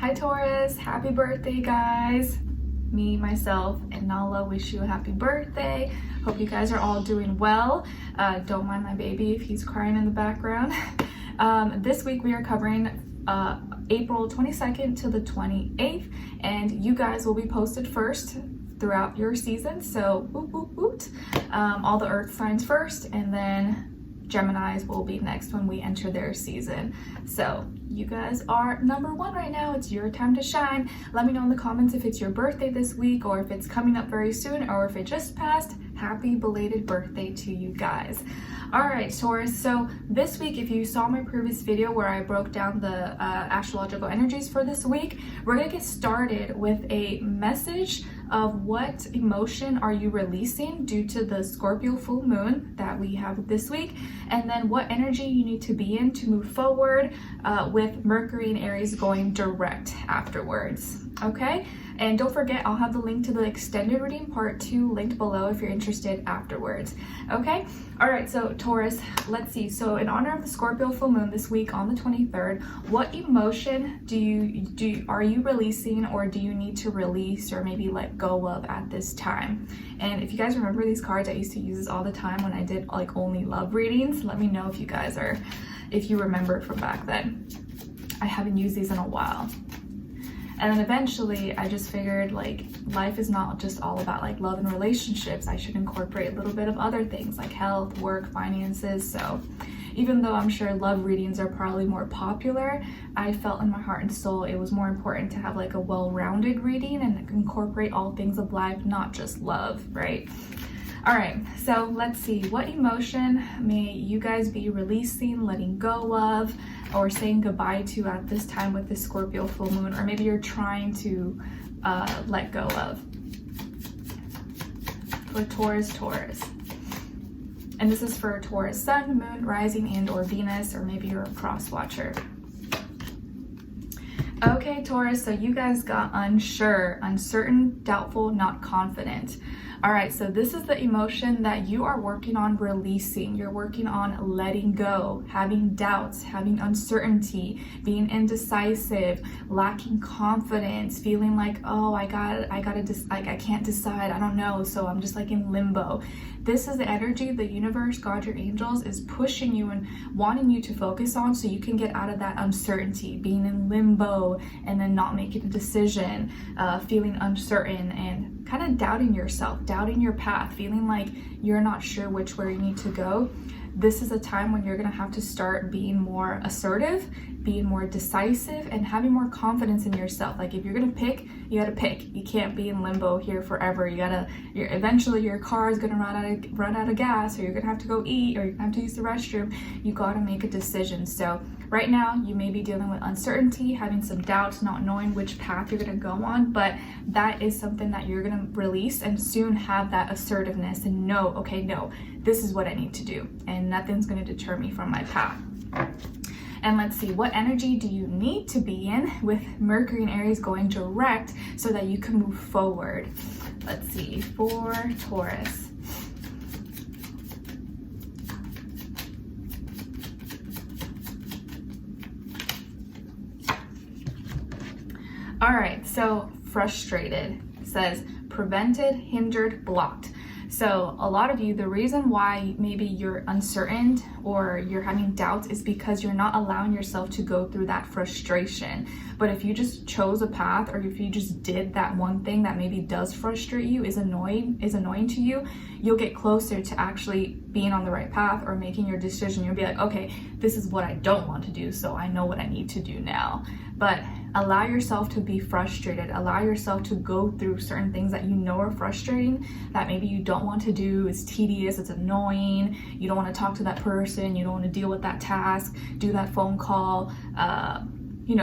Hi Taurus, happy birthday guys. Me, myself, and Nala wish you a happy birthday. Hope you guys are all doing well. Don't mind my baby if he's crying in the background. This week we are covering April 22nd to the 28th, and you guys will be posted first throughout your season. So woot, woot, woot. All the earth signs first, and then Geminis will be next when we enter their season. So you guys are number one right now. It's your time to shine. Let me know in the comments if it's your birthday this week, or if it's coming up very soon, or if it just passed. Happy belated birthday to you guys. All right, Taurus, so this week, if you saw my previous video where I broke down the astrological energies for this week, we're gonna get started with a message of what emotion are you releasing due to the Scorpio full moon that we have this week, and then what energy you need to be in to move forward with Mercury and Aries going direct afterwards, okay? And don't forget, I'll have the link to the extended reading part 2 linked below if you're interested afterwards, okay? All right, so Taurus, let's see. So in honor of the Scorpio full moon this week on the 23rd, what emotion are you releasing, or do you need to release or maybe let go of at this time? And if you guys remember these cards, I used to use this all the time when I did like only love readings. Let me know if you remember from back then. I haven't used these in a while. And then eventually I just figured like life is not just all about like love and relationships. I should incorporate a little bit of other things like health, work, finances. So even though I'm sure love readings are probably more popular, I felt in my heart and soul it was more important to have like a well-rounded reading and incorporate all things of life, not just love, right? All right, so let's see. What emotion may you guys be releasing, letting go of, or saying goodbye to at this time with the Scorpio full moon, or maybe you're trying to let go of? For Taurus. And this is for Taurus sun, moon, rising, and or Venus, or maybe you're a cross watcher. Okay, Taurus, so you guys got unsure, uncertain, doubtful, not confident. All right, so this is the emotion that you are working on releasing. You're working on letting go, having doubts, having uncertainty, being indecisive, lacking confidence, feeling like, oh, I can't decide, I don't know, so I'm just like in limbo. This is the energy the universe, God, your angels, is pushing you and wanting you to focus on so you can get out of that uncertainty, being in limbo and then not making a decision, feeling uncertain and kind of doubting yourself, doubting your path, feeling like you're not sure which way you need to go. This is a time when you're gonna have to start being more assertive, being more decisive, and having more confidence in yourself. Like if you're gonna pick, you gotta pick. You can't be in limbo here forever. Eventually your car is gonna run out of gas, or you're gonna have to go eat, or you're gonna have to use the restroom. You gotta make a decision. So right now you may be dealing with uncertainty, having some doubts, not knowing which path you're gonna go on, but that is something that you're gonna release and soon have that assertiveness and know, okay, no, this is what I need to do, and nothing's gonna deter me from my path. And let's see, what energy do you need to be in with Mercury and Aries going direct so that you can move forward? Let's see, for Taurus. All right, so frustrated, it says prevented, hindered, blocked. So a lot of you, the reason why maybe you're uncertain or you're having doubts is because you're not allowing yourself to go through that frustration. But if you just chose a path, or if you just did that one thing that maybe does frustrate you, is annoying to you, you'll get closer to actually being on the right path or making your decision. You'll be like, okay, this is what I don't want to do, so I know what I need to do now. But allow yourself to be frustrated. Allow yourself to go through certain things that you know are frustrating, that maybe you don't want to do, it's tedious, it's annoying, you don't want to talk to that person, you don't want to deal with that task, do that phone call,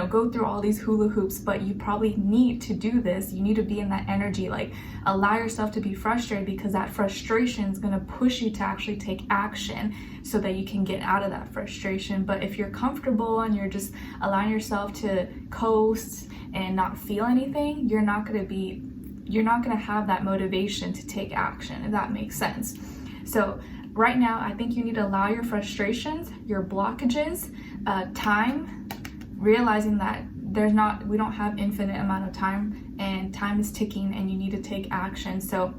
go through all these hula hoops, but you probably need to do this. You need to be in that energy, like allow yourself to be frustrated, because that frustration is going to push you to actually take action so that you can get out of that frustration. But if you're comfortable and you're just allowing yourself to coast and not feel anything, you're not going to have that motivation to take action, if that makes sense. So right now, I think you need to allow your frustrations, your blockages, time, realizing that we don't have infinite amount of time, and time is ticking, and you need to take action. So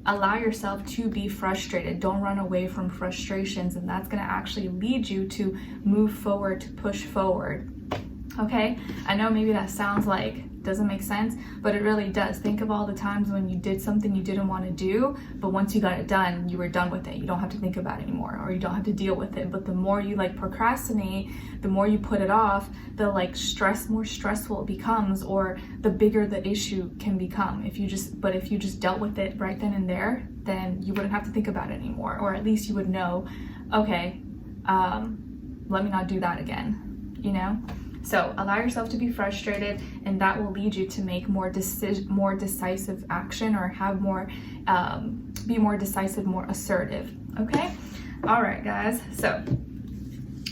allow yourself to be frustrated. Don't run away from frustrations, and that's going to actually lead you to move forward, to push forward. Okay, I know maybe that sounds like doesn't make sense, but it really does. Think of all the times when you did something you didn't want to do, but once you got it done, you were done with it. You don't have to think about it anymore, or you don't have to deal with it. But the more you like procrastinate, the more you put it off, the like more stressful it becomes, or the bigger the issue can become. If you just dealt with it right then and there, then you wouldn't have to think about it anymore, or at least you would know, okay, let me not do that again, you know? So allow yourself to be frustrated, and that will lead you to make more decisive action, or have be more decisive, more assertive. Okay? All right, guys. So,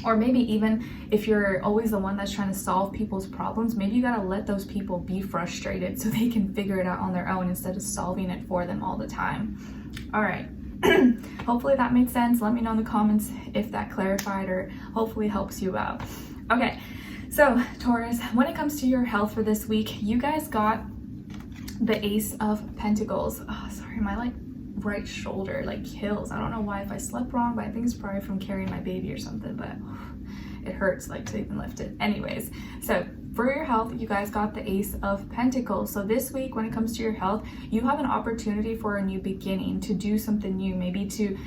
or maybe even if you're always the one that's trying to solve people's problems, maybe you gotta let those people be frustrated so they can figure it out on their own instead of solving it for them all the time. All right. Hopefully that made sense. Let me know in the comments if that clarified or hopefully helps you out. Okay. So Taurus, when it comes to your health for this week, you guys got the Ace of Pentacles. Oh, sorry, my like right shoulder like kills. I don't know why, if I slept wrong, but I think it's probably from carrying my baby or something, but it hurts like to even lift it. Anyways, so for your health, you guys got the Ace of Pentacles. So this week, when it comes to your health, you have an opportunity for a new beginning, to do something new, maybe to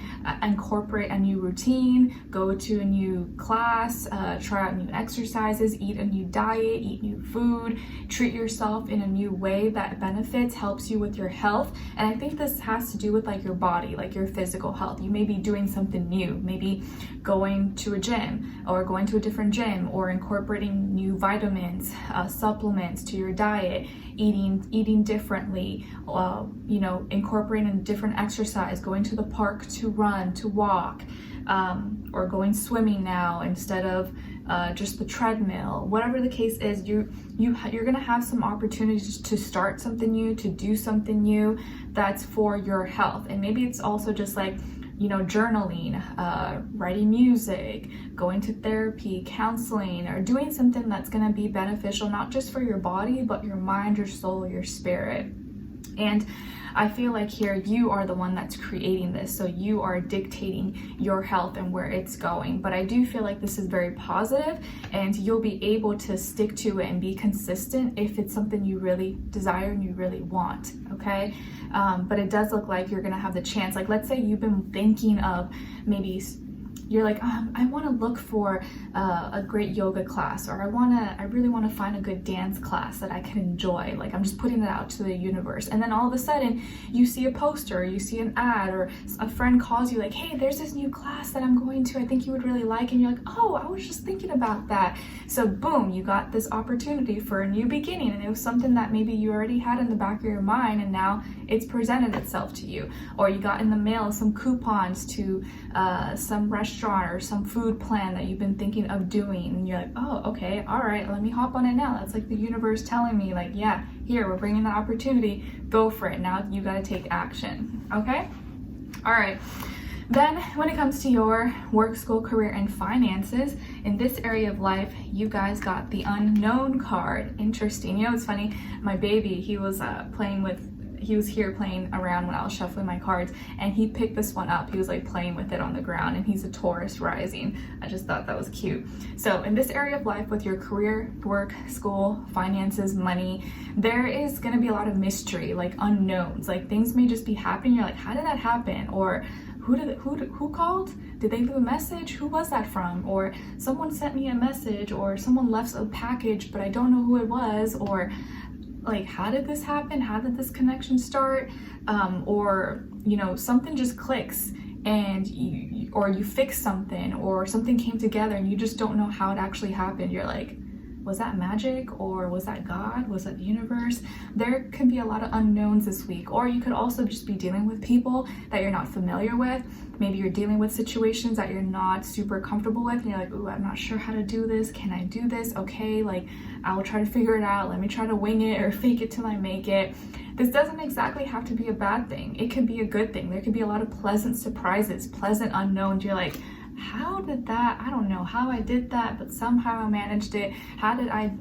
incorporate a new routine, go to a new class, try out new exercises, eat a new diet, eat new food, treat yourself in a new way that benefits, helps you with your health. And I think this has to do with like your body, like your physical health. You may be doing something new, maybe going to a gym, or going to a different gym, or incorporating new vitamins, supplements to your diet, eating differently, incorporating a different exercise, going to the park to run, to walk, or going swimming now instead of just the treadmill. Whatever the case is, you're gonna have some opportunities to start something new, to do something new that's for your health. And maybe it's also just like, journaling, writing music, going to therapy, counseling, or doing something that's going to be beneficial, not just for your body, but your mind, your soul, your spirit. And I feel like here you are the one that's creating this, so you are dictating your health and where it's going. But I do feel like this is very positive, and you'll be able to stick to it and be consistent if it's something you really desire and you really want, okay? But it does look like you're gonna have the chance. Like, let's say you've been thinking of maybe you're like, I want to look for a great yoga class, or I really want to find a good dance class that I can enjoy. Like, I'm just putting it out to the universe. And then all of a sudden you see a poster, or you see an ad, or a friend calls you like, hey, there's this new class that I'm going to, I think you would really like. And you're like, oh, I was just thinking about that. So boom, you got this opportunity for a new beginning. And it was something that maybe you already had in the back of your mind, and now it's presented itself to you. Or you got in the mail some coupons to some restaurant or some food plan that you've been thinking of doing, and you're like, oh, okay, all right, let me hop on it now. That's like the universe telling me, like, yeah, here, we're bringing the opportunity, go for it. Now you got to take action. Okay, all right. Then when it comes to your work, school, career, and finances, in this area of life, you guys got the Unknown card. Interesting. It's funny, my baby, he was here playing around when I was shuffling my cards, and he picked this one up. He was like playing with it on the ground, and he's a Taurus rising. I just thought that was cute. So in this area of life, with your career, work, school, finances, money, there is going to be a lot of mystery, like unknowns. Like, things may just be happening. You're like, how did that happen? Or who called? Did they leave a message? Who was that from? Or someone sent me a message, or someone left a package, but I don't know who it was. Or like, how did this happen? How did this connection start? Or something just clicks, and you fix something, or something came together, and you just don't know how it actually happened. You're like, was that magic, or was that God? Was that the universe? There can be a lot of unknowns this week. Or you could also just be dealing with people that you're not familiar with. Maybe you're dealing with situations that you're not super comfortable with, and you're like, ooh, I'm not sure how to do this. Can I do this? Okay, like, I will try to figure it out. Let me try to wing it, or fake it till I make it. This doesn't exactly have to be a bad thing. It could be a good thing. There could be a lot of pleasant surprises, pleasant unknowns. You're like, how did that, I don't know how I did that, but somehow I managed it. How did I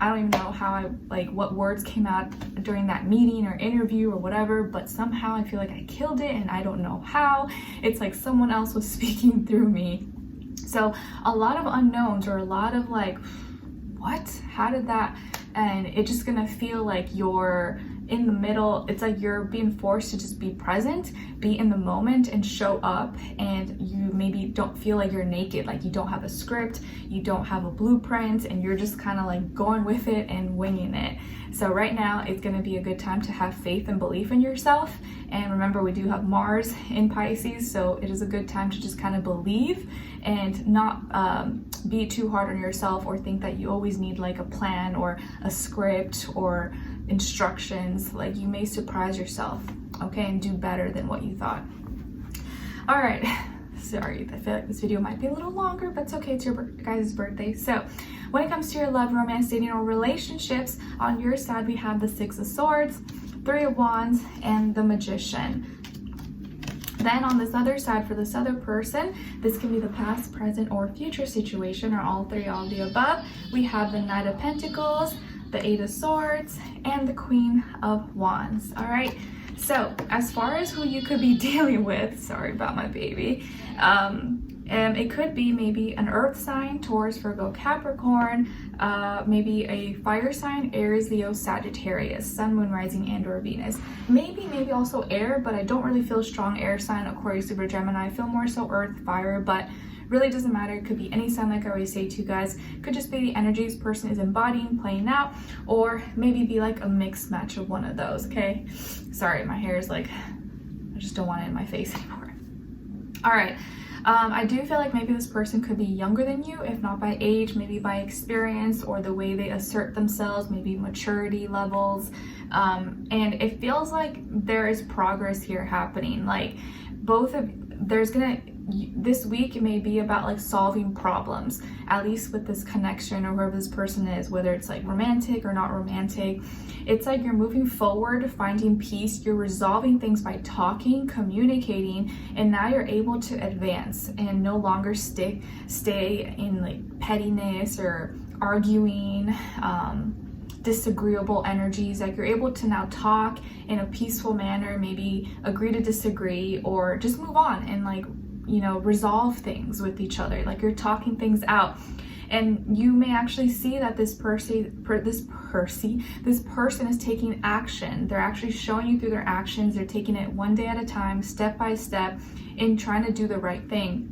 I don't even know how what words came out during that meeting or interview or whatever, but somehow I feel like I killed it, and I don't know how. It's like someone else was speaking through me. So a lot of unknowns, or a lot of like, what? How did that? And it's just gonna feel like you're in the middle. It's like you're being forced to just be present, be in the moment, and show up. And you maybe don't feel like you're naked, like you don't have a script, you don't have a blueprint, and you're just kind of like going with it and winging it. So right now it's going to be a good time to have faith and belief in yourself. And remember, we do have Mars in Pisces, so it is a good time to just kind of believe and not be too hard on yourself, or think that you always need like a plan or a script or instructions. Like, you may surprise yourself, okay, and do better than what you thought. All right, sorry, I feel like this video might be a little longer, but it's okay, it's your guys' birthday. So when it comes to your love, romance, dating, or relationships, on your side we have the Six of Swords, Three of Wands, and the Magician. Then on this other side, for this other person, this can be the past, present, or future situation, or all three, all of the above. We have the Knight of Pentacles, the Eight of Swords, and the Queen of Wands. All right, so as far as who you could be dealing with, sorry about my baby, it could be maybe an earth sign, Taurus, Virgo, Capricorn, maybe a fire sign, Aries, Leo, Sagittarius, Sun, Moon, Rising, and or Venus. Maybe also air, but I don't really feel strong air sign, Aquarius, Libra, Gemini. I feel more so earth, fire, but really doesn't matter. It could be any sign, like I always say to you guys. It could just be the energies person is embodying, playing out, or maybe be like a mixed match of one of those, okay? Sorry, my hair is like, I just don't want it in my face anymore. All right. I do feel like maybe this person could be younger than you, if not by age, maybe by experience or the way they assert themselves, maybe maturity levels. And it feels like there is progress here happening. Like this week it may be about like solving problems, at least with this connection or whoever this person is, whether it's like romantic or not romantic. It's like you're moving forward, finding peace, you're resolving things by talking, communicating, and now you're able to advance and no longer stay in like pettiness or arguing, disagreeable energies. Like, you're able to now talk in a peaceful manner, maybe agree to disagree, or just move on and like, you know, resolve things with each other. Like, you're talking things out, and you may actually see that this person is taking action. They're actually showing you through their actions. They're taking it one day at a time, step by step, in trying to do the right thing.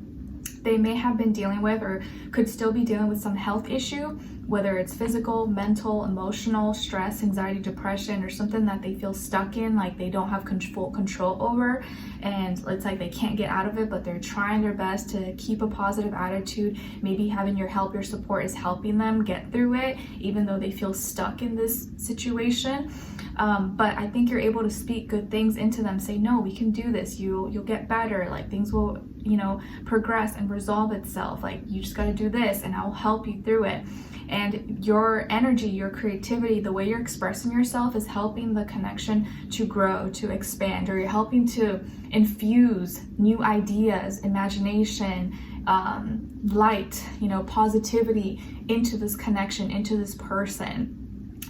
They may have been dealing with, or could still be dealing with, some health issue, whether it's physical, mental, emotional, stress, anxiety, depression, or something that they feel stuck in, like they don't have full control over, and it's like they can't get out of it, but they're trying their best to keep a positive attitude. Maybe having your help, your support is helping them get through it, even though they feel stuck in this situation. But I think you're able to speak good things into them, say, no, we can do this, you'll get better, like things will, you know, progress and resolve itself, like you just got to do this and I'll help you through it. And your energy, your creativity, the way you're expressing yourself is helping the connection to grow, to expand, or you're helping to infuse new ideas, imagination, light, you know, positivity into this connection, into this person.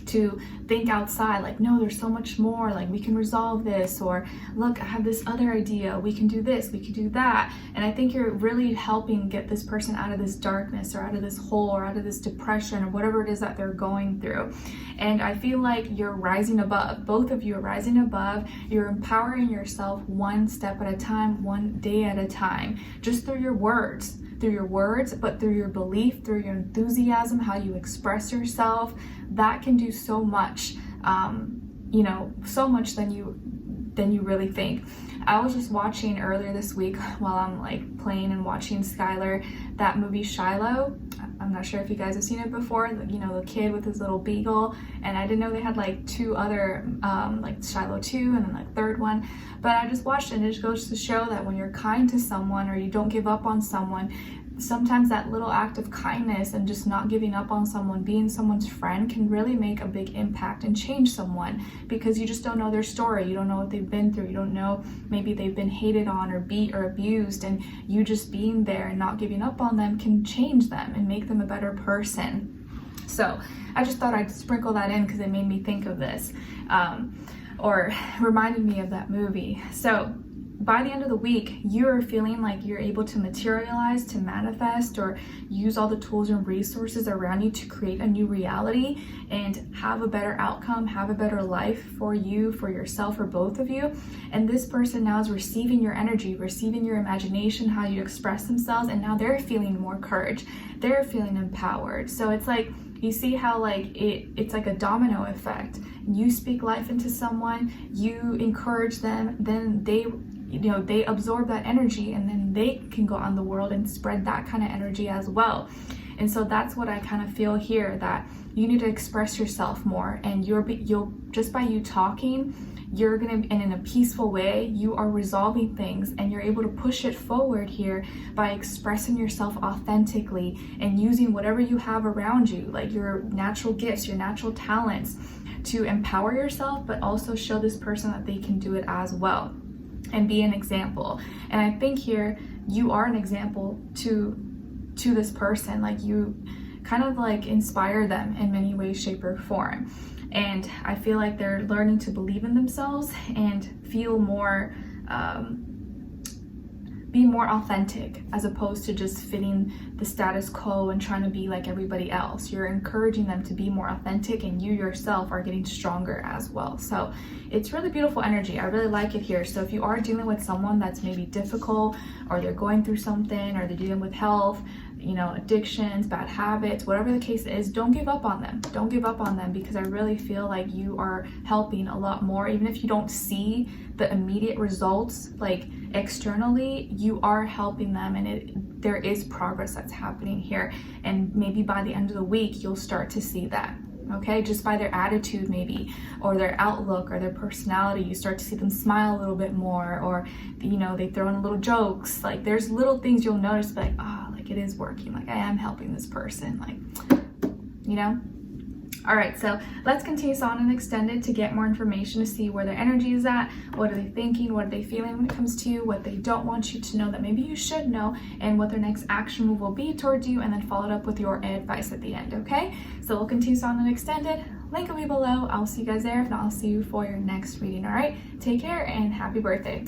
To think outside, like, no, there's so much more, like we can resolve this, or look, I have this other idea, we can do this, we can do that. And I think you're really helping get this person out of this darkness, or out of this hole, or out of this depression, or whatever it is that they're going through. And I feel like you're rising above. Both of you are rising above. You're empowering yourself one step at a time, one day at a time, just through your words, but through your belief, through your enthusiasm, how you express yourself. That can do so much, you know, so much than you really think. I was just watching earlier this week while I'm like playing and watching Skylar, that movie Shiloh. I'm not sure if you guys have seen it before, you know, the kid with his little beagle. And I didn't know they had like two other, like Shiloh 2 and then like third one. But I just watched it, and it just goes to show that when you're kind to someone, or you don't give up on someone, sometimes that little act of kindness and just not giving up on someone, being someone's friend, can really make a big impact and change someone, because you just don't know their story. You don't know what they've been through. You don't know, maybe they've been hated on or beat or abused, and you just being there and not giving up on them can change them and make them a better person. So I just thought I'd sprinkle that in because it made me think of this, or reminded me of that movie. So by the end of the week, you're feeling like you're able to materialize, to manifest, or use all the tools and resources around you to create a new reality and have a better outcome, have a better life for you, for yourself, for both of you. And this person now is receiving your energy, receiving your imagination, how you express themselves, and now they're feeling more courage. They're feeling empowered. So it's like, you see how like it's like a domino effect. You speak life into someone, you encourage them, then they absorb that energy, and then they can go out in the world and spread that kind of energy as well. And so that's what I kind of feel here, that you need to express yourself more, and you'll just by you talking, you're gonna, and in a peaceful way, you are resolving things, and you're able to push it forward here by expressing yourself authentically and using whatever you have around you, like your natural gifts, your natural talents, to empower yourself, but also show this person that they can do it as well, and be an example. And I think here you are an example to this person. Like, you kind of like inspire them in many ways, shape, or form. And I feel like they're learning to believe in themselves and feel more, be more authentic, as opposed to just fitting the status quo and trying to be like everybody else. You're encouraging them to be more authentic, and you yourself are getting stronger as well. So it's really beautiful energy. I really like it here. So if you are dealing with someone that's maybe difficult, or they're going through something, or they're dealing with health, addictions, bad habits, whatever the case is, don't give up on them. Don't give up on them, because I really feel like you are helping a lot more. Even if you don't see the immediate results, like externally, you are helping them, and there is progress that's happening here. And maybe by the end of the week, you'll start to see that. Okay, just by their attitude maybe, or their outlook, or their personality, you start to see them smile a little bit more, or they throw in little jokes. Like, there's little things you'll notice, like, like it is working, like I am helping this person, like, All right, so let's continue on and extend it to get more information, to see where their energy is at, what are they thinking, what are they feeling when it comes to you, what they don't want you to know that maybe you should know, and what their next action move will be towards you, and then follow it up with your advice at the end, okay? So we'll continue on and extend it. Link will be below. I'll see you guys there. If not, I'll see you for your next reading, all right? Take care and happy birthday.